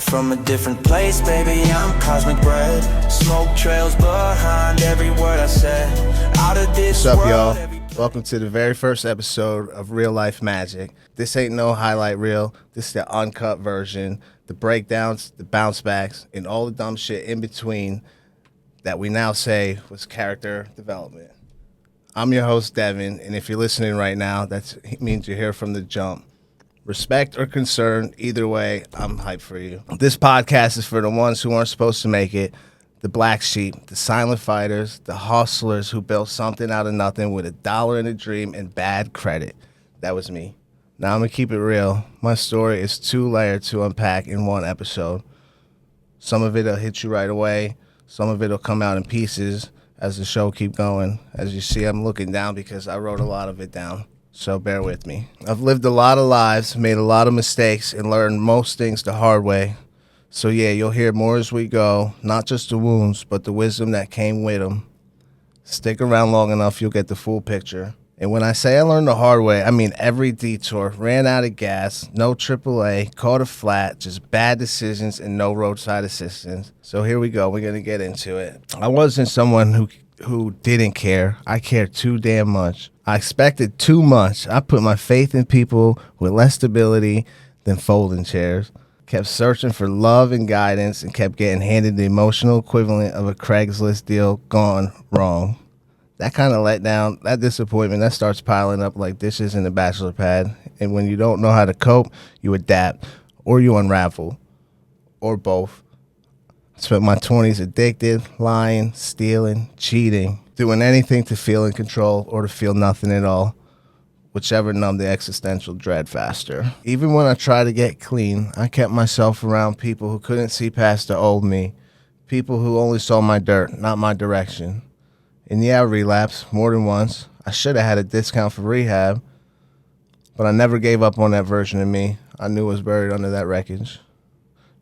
From a different place, baby, I'm cosmic bread. Smoke trails behind every word I said. Out of this What's up, world, y'all? Welcome to the very first episode of Real Life Magic. This ain't no highlight reel. This is the uncut version, the breakdowns, the bounce backs, and all the dumb shit in between that we now say was character development. I'm your host, Devin, and if you're listening right now, that means you're here from the jump. Respect or concern, either way, I'm hyped for you. This podcast is for the ones who aren't supposed to make it, the black sheep, the silent fighters, the hustlers who built something out of nothing with $1 in a dream and bad credit. That was me. Now I'm going to keep it real. My story is too layered to unpack in one episode. Some of it will hit you right away. Some of it will come out in pieces as the show keep going. As you see, I'm looking down because I wrote a lot of it down. So bear with me. I've lived a lot of lives, made a lot of mistakes, and learned most things the hard way. So yeah, you'll hear more as we go, not just the wounds, but the wisdom that came with them. Stick around long enough, you'll get the full picture. And when I say I learned the hard way, I mean every detour, ran out of gas, no AAA, caught a flat, just bad decisions and no roadside assistance. So here we go, we're going to get into it. I wasn't someone who didn't care. I cared too damn much. I expected too much. I put my faith in people with less stability than folding chairs. Kept searching for love and guidance and kept getting handed the emotional equivalent of a Craigslist deal gone wrong. That kind of letdown, that disappointment, that starts piling up like dishes in a bachelor pad. And when you don't know how to cope, you adapt or you unravel or both. I spent my 20s addicted, lying, stealing, cheating, doing anything to feel in control or to feel nothing at all, whichever numbed the existential dread faster. Even when I tried to get clean, I kept myself around people who couldn't see past the old me, people who only saw my dirt, not my direction. And yeah, I relapsed more than once. I should have had a discount for rehab, but I never gave up on that version of me I knew was buried under that wreckage.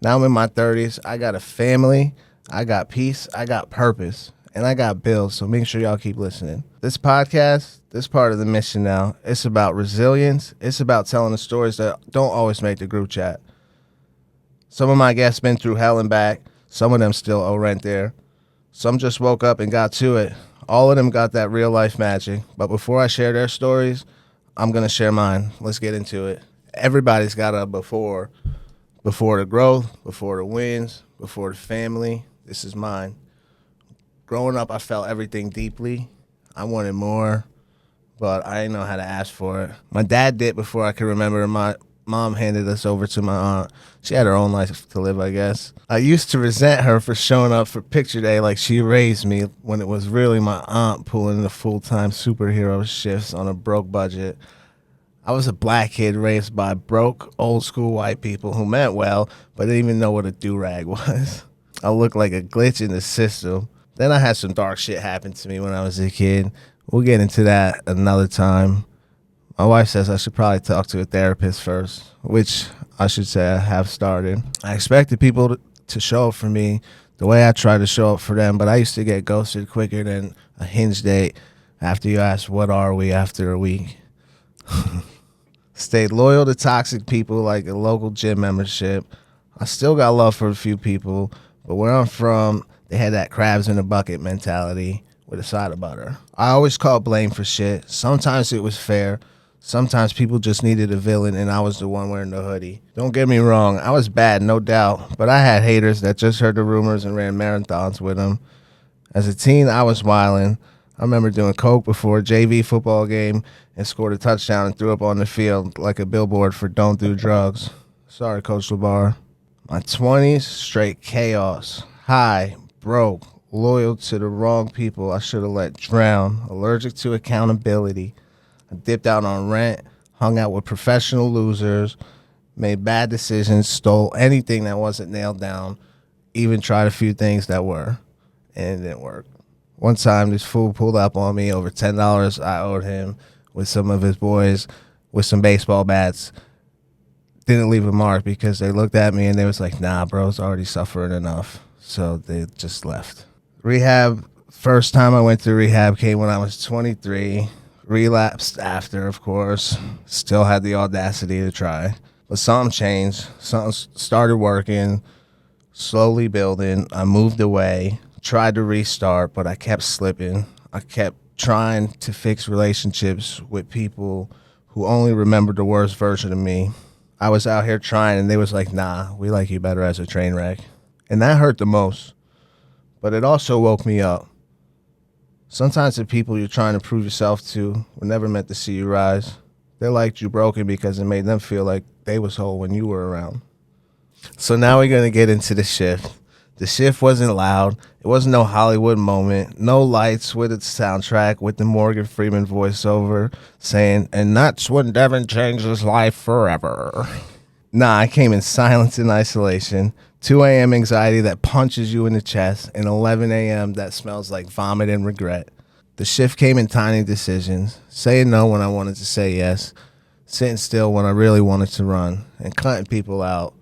Now I'm in my 30s. I got a family, I got peace, I got purpose, and I got bills, so make sure y'all keep listening. This podcast, this part of the mission now, it's about resilience. It's about telling the stories that don't always make the group chat. Some of my guests been through hell and back. Some of them still owe rent there. Some just woke up and got to it. All of them got that real life magic. But before I share their stories, I'm going to share mine. Let's get into it. Everybody's got a before. Before the growth, before the wins, before the family. This is mine. Growing up, I felt everything deeply. I wanted more, but I didn't know how to ask for it. My dad did before I could remember. My mom handed us over to my aunt. She had her own life to live, I guess. I used to resent her for showing up for picture day like she raised me when it was really my aunt pulling the full-time superhero shifts on a broke budget. I was a black kid raised by broke, old-school white people who meant well, but didn't even know what a do-rag was. I looked like a glitch in the system. Then I had some dark shit happen to me when I was a kid. We'll get into that another time. My wife says I should probably talk to a therapist first, which I should say I have started. I expected people to show up for me the way I tried to show up for them, but I used to get ghosted quicker than a Hinge date after you ask, what are we after a week? Stayed loyal to toxic people like a local gym membership. I still got love for a few people, but where I'm from, they had that crabs in a bucket mentality with a side of butter. I always caught blame for shit. Sometimes it was fair. Sometimes people just needed a villain and I was the one wearing the hoodie. Don't get me wrong, I was bad, no doubt, but I had haters that just heard the rumors and ran marathons with them. As a teen, I was wildin'. I remember doing coke before a JV football game and scored a touchdown and threw up on the field like a billboard for don't do drugs. Sorry, Coach LeBar. My 20s, straight chaos. High, broke, loyal to the wrong people I should have let drown, allergic to accountability. I dipped out on rent, hung out with professional losers, made bad decisions, stole anything that wasn't nailed down, even tried a few things that were, and it didn't work. One time, this fool pulled up on me over $10 I owed him with some of his boys with some baseball bats. Didn't leave a mark because they looked at me and they was like, nah, bro's already suffering enough. So they just left. Rehab, first time I went to rehab came when I was 23. Relapsed after, of course. Still had the audacity to try. But something changed. Something started working, slowly building. I moved away, tried to restart, but I kept slipping. I kept trying to fix relationships with people who only remembered the worst version of me. I was out here trying, and they was like, nah, we like you better as a train wreck. And that hurt the most. But it also woke me up. Sometimes the people you're trying to prove yourself to were never meant to see you rise. They liked you broken because it made them feel like they was whole when you were around. So now we're going to get into the shift. The shift wasn't loud. It wasn't no Hollywood moment. No lights with its soundtrack with the Morgan Freeman voiceover saying, and that's when Devin changed his life forever. Nah, I came in silence and isolation. 2 a.m. anxiety that punches you in the chest, and 11 a.m. that smells like vomit and regret. The shift came in tiny decisions. Saying no when I wanted to say yes. Sitting still when I really wanted to run. And cutting people out.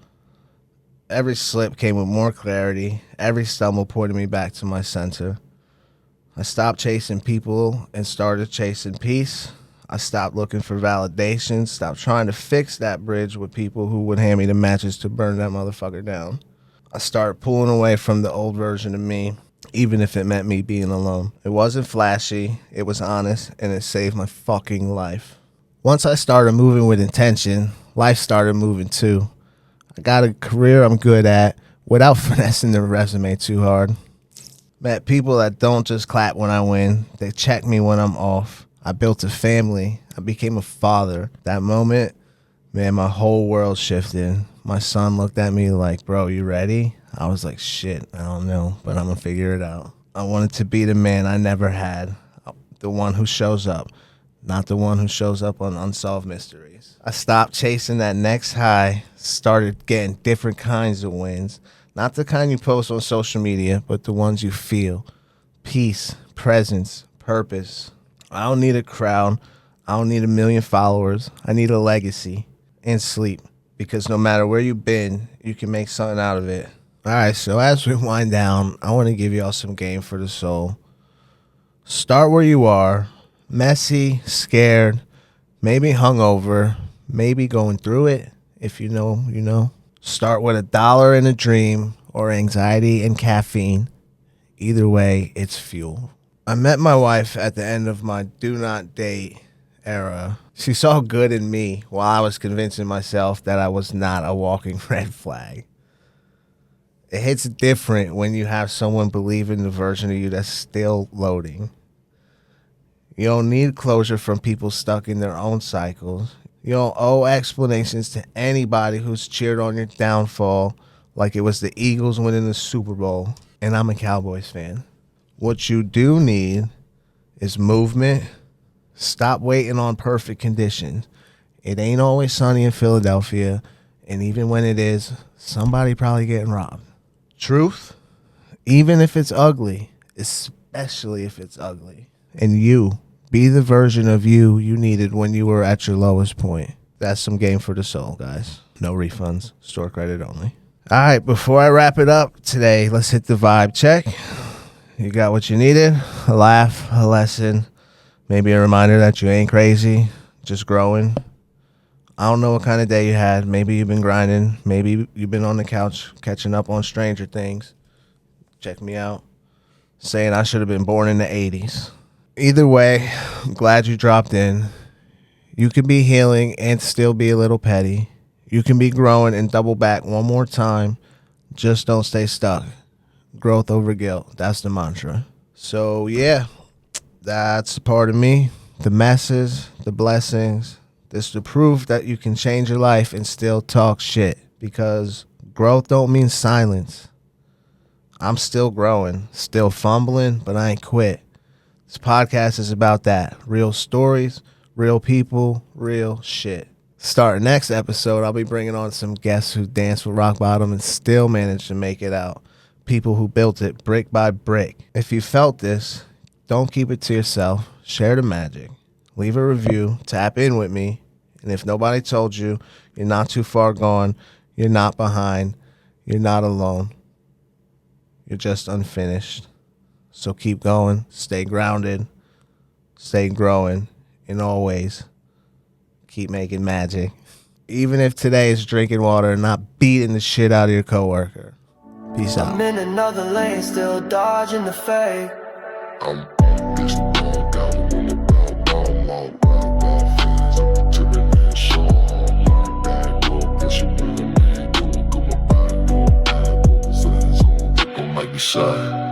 Every slip came with more clarity. Every stumble pointed me back to my center. I stopped chasing people and started chasing peace. I stopped looking for validation. Stopped trying to fix that bridge with people who would hand me the matches to burn that motherfucker down. I started pulling away from the old version of me, even if it meant me being alone. It wasn't flashy, it was honest, and it saved my fucking life. Once I started moving with intention, life started moving too. I got a career I'm good at without finessing the resume too hard. Met people that don't just clap when I win, they check me when I'm off. I built a family. I became a father. That moment, man, my whole world shifted. My son looked at me like, bro, you ready? I was like, shit, I don't know, but I'm going to figure it out. I wanted to be the man I never had, the one who shows up, not the one who shows up on Unsolved Mysteries. I stopped chasing that next high, started getting different kinds of wins, not the kind you post on social media, but the ones you feel. Peace, presence, purpose. I don't need a crowd. I don't need 1 million followers. I need a legacy and sleep, because no matter where you've been, you can make something out of it. All right, so as we wind down, I want to give y'all some game for the soul. Start where you are, messy, scared, maybe hungover, maybe going through it. If you know, you know. Start with $1 and a dream, or anxiety and caffeine. Either way, it's fuel. I met my wife at the end of my do not date era. She saw good in me while I was convincing myself that I was not a walking red flag. It hits different when you have someone believe in the version of you that's still loading. You don't need closure from people stuck in their own cycles. You don't owe explanations to anybody who's cheered on your downfall like it was the Eagles winning the Super Bowl, and I'm a Cowboys fan. What you do need is movement. Stop waiting on perfect conditions. It ain't always sunny in Philadelphia, and even when it is, somebody probably getting robbed. Truth, even if it's ugly, especially if it's ugly. And you, be the version of you needed when you were at your lowest point. That's some game for the soul, guys. No refunds, store credit only. All right, before I wrap it up today, let's hit the vibe check. You got what you needed, a laugh, a lesson, maybe a reminder that you ain't crazy, just growing. I don't know what kind of day you had. Maybe you've been grinding. Maybe you've been on the couch catching up on Stranger Things. Check me out. Saying I should have been born in the 80s. Either way, I'm glad you dropped in. You can be healing and still be a little petty. You can be growing and double back one more time. Just don't stay stuck. Growth over guilt. That's the mantra. So, yeah, that's a part of me. The messes, the blessings. This the proof that you can change your life and still talk shit. Because growth don't mean silence. I'm still growing, still fumbling, but I ain't quit. This podcast is about that. Real stories, real people, real shit. Starting next episode, I'll be bringing on some guests who danced with rock bottom and still managed to make it out. People who built it brick by brick. If you felt this, don't keep it to yourself. Share the magic. Leave a review. Tap in with me. And if nobody told you, you're not too far gone. You're not behind. You're not alone. You're just unfinished. So keep going. Stay grounded. Stay growing. And always keep making magic. Even if today is drinking water and not beating the shit out of your coworker. Peace out. I'm in another lane, still dodging the fake. I'm always down, down, on the bow, to the next song. Back up, that's your real man. Don't come back, no bad, but the friends on, make me sad.